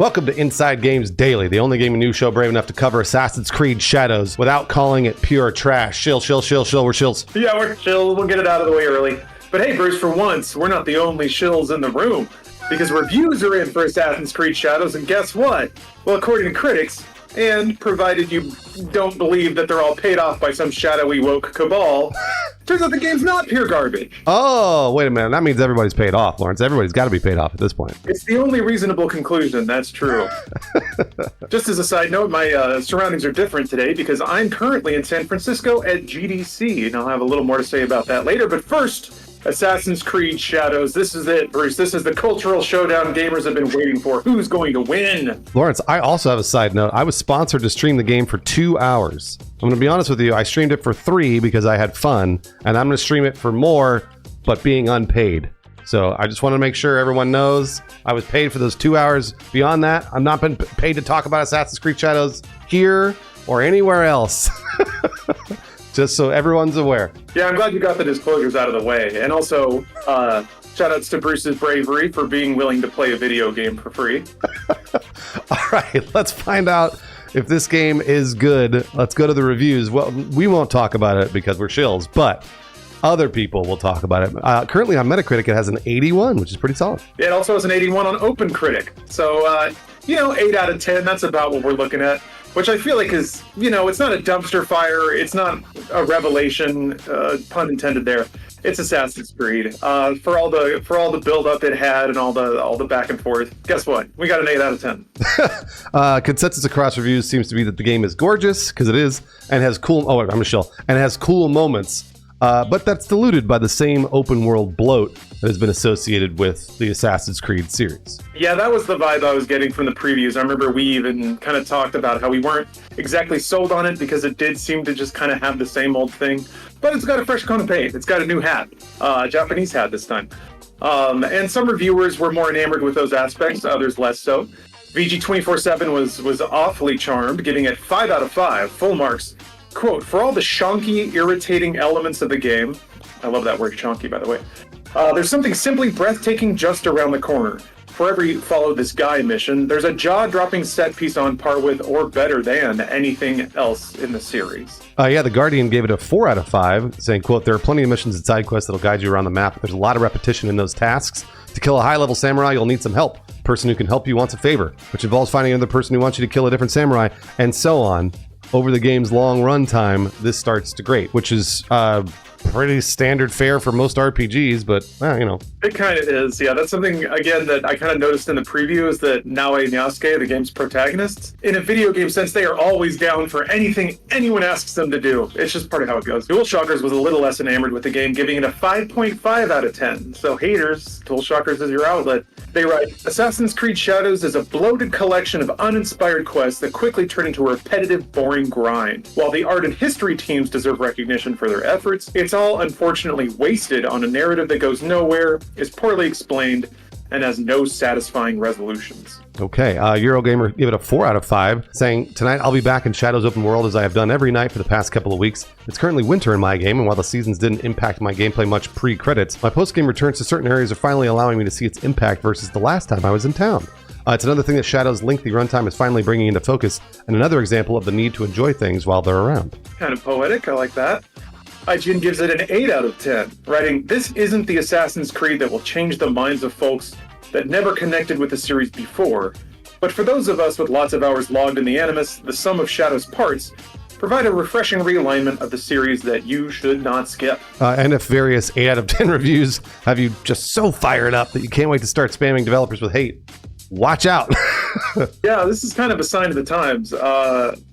Welcome to Inside Games Daily, the only gaming news show brave enough to cover Assassin's Creed Shadows without calling it pure trash. Shill, we're shills. Yeah, we're chill. We'll get it out of the way early. But hey, Bruce, for once, we're not the only shills in the room, because reviews are in for Assassin's Creed Shadows, and guess what? Well, according to critics, and provided you don't believe that they're all paid off by some shadowy woke cabal, turns out the game's not pure garbage. Oh, wait a minute. That means everybody's paid off, Lawrence. Everybody's got to be paid off at this point. It's the only reasonable conclusion, that's true. Just as a side note, my surroundings are different today because I'm currently in San Francisco at GDC, and I'll have a little more to say about that later. But first, Assassin's Creed Shadows. This is it, Bruce. This is the cultural showdown gamers have been waiting for. Who's going to win? Lawrence, I also have a side note. I was sponsored to stream the game for 2 hours. I'm going to be honest with you. I streamed it for 3 because I had fun, and I'm going to stream it for more, but being unpaid. So I just want to make sure everyone knows I was paid for those 2 hours. Beyond that, I'm not been paid to talk about Assassin's Creed Shadows here or anywhere else. Just so everyone's aware. Yeah, I'm glad you got the disclosures out of the way. And also, shout outs to Bruce's bravery for being willing to play a video game for free. All right, let's find out if this game is good. Let's go to the reviews. Well, we won't talk about it because we're shills, but other people will talk about it. Currently on Metacritic, it has an 81, which is pretty solid. Yeah, it also has an 81 on OpenCritic. So, 8 out of 10, that's about what we're looking at. Which I feel like is, it's not a dumpster fire. It's not a revelation, pun intended there. It's Assassin's Creed. For all the build up it had and all the back and forth. Guess what? We got an 8 out of 10. Consensus across reviews seems to be that the game is gorgeous, because it is, and has cool. Oh, I'm a shill. And it has cool moments. But that's diluted by the same open world bloat that has been associated with the Assassin's Creed series. Yeah, that was the vibe I was getting from the previews. I remember we even kind of talked about how we weren't exactly sold on it because it did seem to just kind of have the same old thing. But it's got a fresh coat of paint. It's got a new hat, Japanese hat this time. And some reviewers were more enamored with those aspects, others less so. VG247 was awfully charmed, giving it 5 out of 5, full marks. Quote, for all the shonky, irritating elements of the game, I love that word shonky, by the way, there's something simply breathtaking just around the corner. For every follow this guy mission, there's a jaw-dropping set piece on par with or better than anything else in the series. The Guardian gave it a 4 out of 5, saying, quote, there are plenty of missions and side quests that'll guide you around the map. There's a lot of repetition in those tasks. To kill a high-level samurai, you'll need some help. The person who can help you wants a favor, which involves finding another person who wants you to kill a different samurai, and so on. Over the game's long run time, this starts to great, which is pretty standard fare for most RPGs, but, It kind of is, yeah. That's something, again, that I kind of noticed in the preview is that Naoe and Yasuke, the game's protagonists, in a video game sense, they are always down for anything anyone asks them to do. It's just part of how it goes. DualShockers was a little less enamored with the game, giving it a 5.5 out of 10. So haters, DualShockers is your outlet. They write, Assassin's Creed Shadows is a bloated collection of uninspired quests that quickly turn into a repetitive, boring grind. While the art and history teams deserve recognition for their efforts, it's all unfortunately wasted on a narrative that goes nowhere, is poorly explained, and has no satisfying resolutions. Okay, Eurogamer gave it a 4 out of 5, saying, tonight I'll be back in Shadows Open World as I have done every night for the past couple of weeks. It's currently winter in my game, and while the seasons didn't impact my gameplay much pre-credits, my post-game returns to certain areas are finally allowing me to see its impact versus the last time I was in town. It's another thing that Shadow's lengthy runtime is finally bringing into focus, and another example of the need to enjoy things while they're around. Kind of poetic, I like that. IGN gives it an 8 out of 10, writing, this isn't the Assassin's Creed that will change the minds of folks that never connected with the series before, but for those of us with lots of hours logged in the Animus, the sum of Shadow's parts provide a refreshing realignment of the series that you should not skip. And if various 8 out of 10 reviews have you just so fired up that you can't wait to start spamming developers with hate, watch out. Yeah, this is kind of a sign of the times.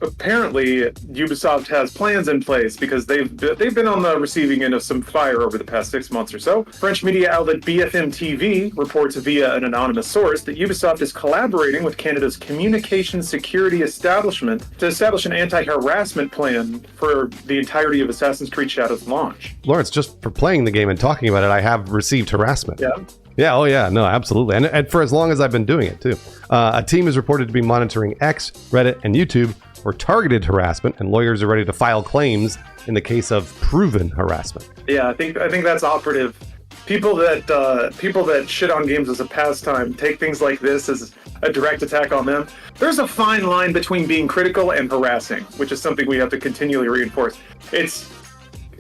Apparently, Ubisoft has plans in place because they've been on the receiving end of some fire over the past 6 months or so. French media outlet BFM TV reports via an anonymous source that Ubisoft is collaborating with Canada's Communication Security Establishment to establish an anti-harassment plan for the entirety of Assassin's Creed Shadows launch. Lawrence, just for playing the game and talking about it, I have received harassment. Yeah. Yeah, oh yeah, no, absolutely. And for as long as I've been doing it, too. A team is reported to be monitoring X, Reddit, and YouTube for targeted harassment, and lawyers are ready to file claims in the case of proven harassment. Yeah, I think that's operative. People that shit on games as a pastime take things like this as a direct attack on them. There's a fine line between being critical and harassing, which is something we have to continually reinforce. It's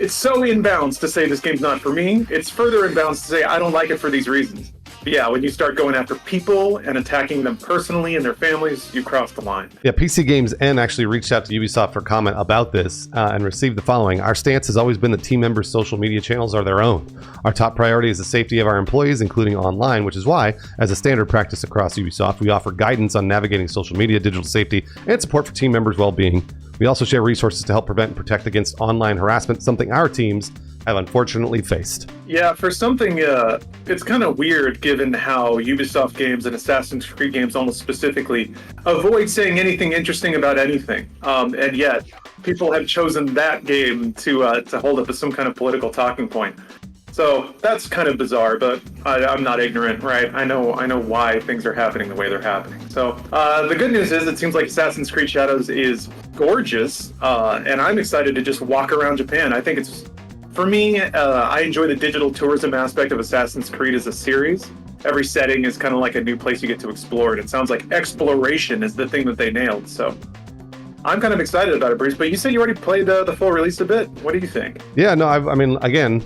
so inbounds to say this game's not for me. It's further inbounds to say I don't like it for these reasons. But yeah, when you start going after people and attacking them personally and their families, you cross the line. Yeah, PC Games N actually reached out to Ubisoft for comment about this and received the following. Our stance has always been that team members' social media channels are their own. Our top priority is the safety of our employees, including online, which is why, as a standard practice across Ubisoft, we offer guidance on navigating social media, digital safety, and support for team members' well-being. We also share resources to help prevent and protect against online harassment, something our teams have unfortunately faced. Yeah, for something, it's kind of weird given how Ubisoft games and Assassin's Creed games almost specifically avoid saying anything interesting about anything. And yet, people have chosen that game to hold up as some kind of political talking point. So that's kind of bizarre, but I'm not ignorant, right? I know why things are happening the way they're happening. So the good news is it seems like Assassin's Creed Shadows is gorgeous, and I'm excited to just walk around Japan. I think it's, for me, I enjoy the digital tourism aspect of Assassin's Creed as a series. Every setting is kind of like a new place you get to explore, and it sounds like exploration is the thing that they nailed. So I'm kind of excited about it, Bruce, but you said you already played the full release a bit. What do you think? Yeah, no, I mean, again,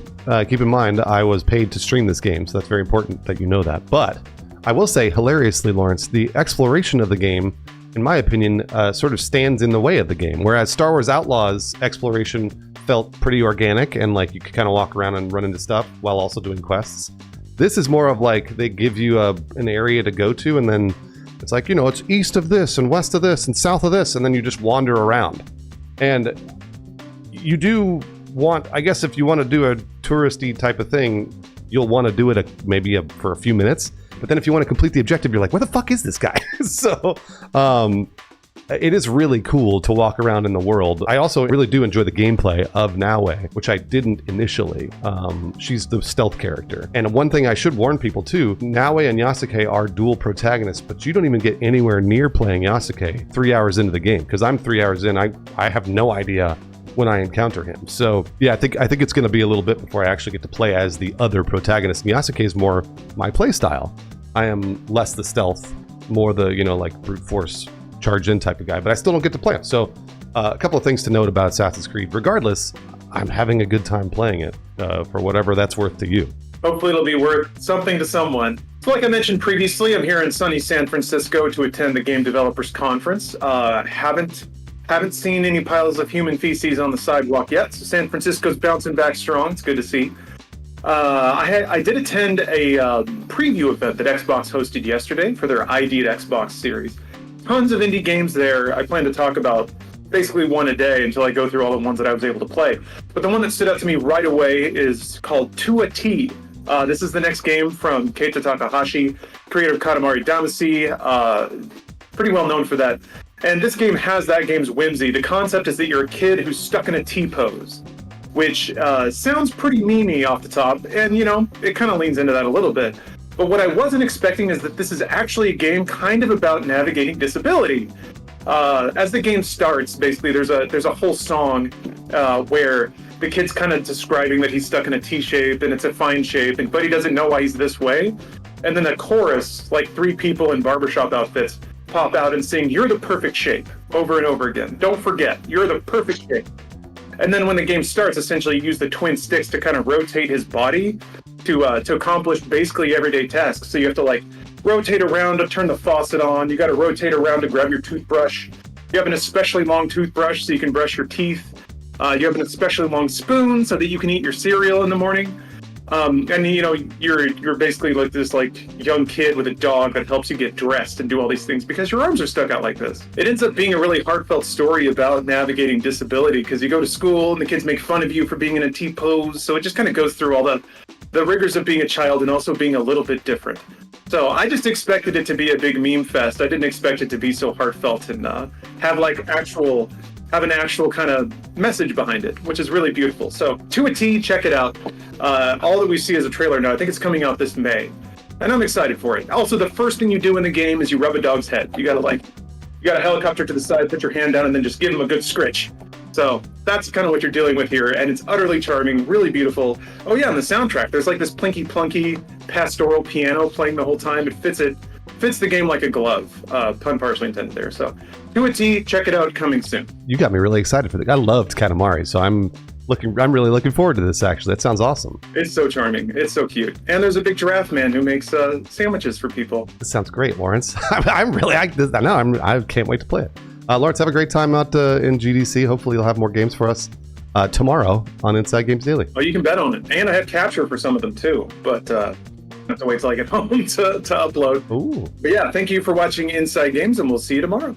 keep in mind, I was paid to stream this game, so that's very important that you know that. But I will say, hilariously, Lawrence, the exploration of the game, in my opinion, sort of stands in the way of the game. Whereas Star Wars Outlaws exploration felt pretty organic and like you could kind of walk around and run into stuff while also doing quests. This is more of like they give you an area to go to, and then it's like, it's east of this and west of this and south of this, and then you just wander around. And you do want, I guess, if you want to do a touristy type of thing, you'll want to do it for a few minutes. But then if you want to complete the objective, you're like, where the fuck is this guy? So it is really cool to walk around in the world. I also really do enjoy the gameplay of Naue, which I didn't initially. She's the stealth character. And one thing I should warn people too, Naue and Yasuke are dual protagonists, but you don't even get anywhere near playing Yasuke 3 hours into the game, because I'm 3 hours in. I have no idea when I encounter him. So yeah, I think it's going to be a little bit before I actually get to play as the other protagonist. Yasuke is more my play style. I am less the stealth, more the, like brute force charge in type of guy, but I still don't get to play it. So a couple of things to note about Assassin's Creed. Regardless, I'm having a good time playing it for whatever that's worth to you. Hopefully it'll be worth something to someone. So like I mentioned previously, I'm here in sunny San Francisco to attend the Game Developers Conference. Haven't seen any piles of human feces on the sidewalk yet, so San Francisco's bouncing back strong. It's good to see. I did attend a preview event that Xbox hosted yesterday for their ID at Xbox series. Tons of indie games there. I plan to talk about basically one a day until I go through all the ones that I was able to play. But the one that stood out to me right away is called To a T. This is the next game from Keita Takahashi, creator of Katamari Damacy, pretty well known for that. And this game has that game's whimsy. The concept is that you're a kid who's stuck in a T-pose, which sounds pretty memey off the top, and it kind of leans into that a little bit. But what I wasn't expecting is that this is actually a game kind of about navigating disability. As the game starts, basically, there's a whole song where the kid's kind of describing that he's stuck in a T shape and it's a fine shape, but he doesn't know why he's this way. And then the chorus, like 3 people in barbershop outfits, pop out and sing, "You're the perfect shape," over and over again. Don't forget, you're the perfect shape. And then when the game starts, essentially you use the twin sticks to kind of rotate his body to accomplish basically everyday tasks. So you have to rotate around to turn the faucet on. You got to rotate around to grab your toothbrush. You have an especially long toothbrush so you can brush your teeth. You have an especially long spoon so that you can eat your cereal in the morning. And you're basically like this young kid with a dog that helps you get dressed and do all these things because your arms are stuck out like this. It ends up being a really heartfelt story about navigating disability because you go to school and the kids make fun of you for being in a T-pose. So it just kind of goes through all the rigors of being a child and also being a little bit different. So I just expected it to be a big meme fest. I didn't expect it to be so heartfelt and have an actual kind of message behind it, which is really beautiful. So To a T, check it out. All that we see is a trailer now. I think it's coming out this May, and I'm excited for it. Also, the first thing you do in the game is you rub a dog's head. You got a helicopter to the side, put your hand down, and then just give him a good scritch. So that's kind of what you're dealing with here, and it's utterly charming, really beautiful. Oh yeah, and the soundtrack, there's this plinky plunky pastoral piano playing the whole time. It fits it fits the game like a glove. Pun partially intended there. So to a T, check it out, coming soon. You got me really excited for that. I loved Katamari, so I'm really looking forward to this. Actually, that sounds awesome. It's so charming. It's so cute. And there's a big giraffe man who makes sandwiches for people. This sounds great, Lawrence. I can't wait to play it. Lawrence, have a great time out in GDC. Hopefully, you'll have more games for us tomorrow on Inside Games Daily. Oh, you can bet on it. And I have capture for some of them too, but I have to wait till I get home to upload. Ooh. But yeah, thank you for watching Inside Games, and we'll see you tomorrow.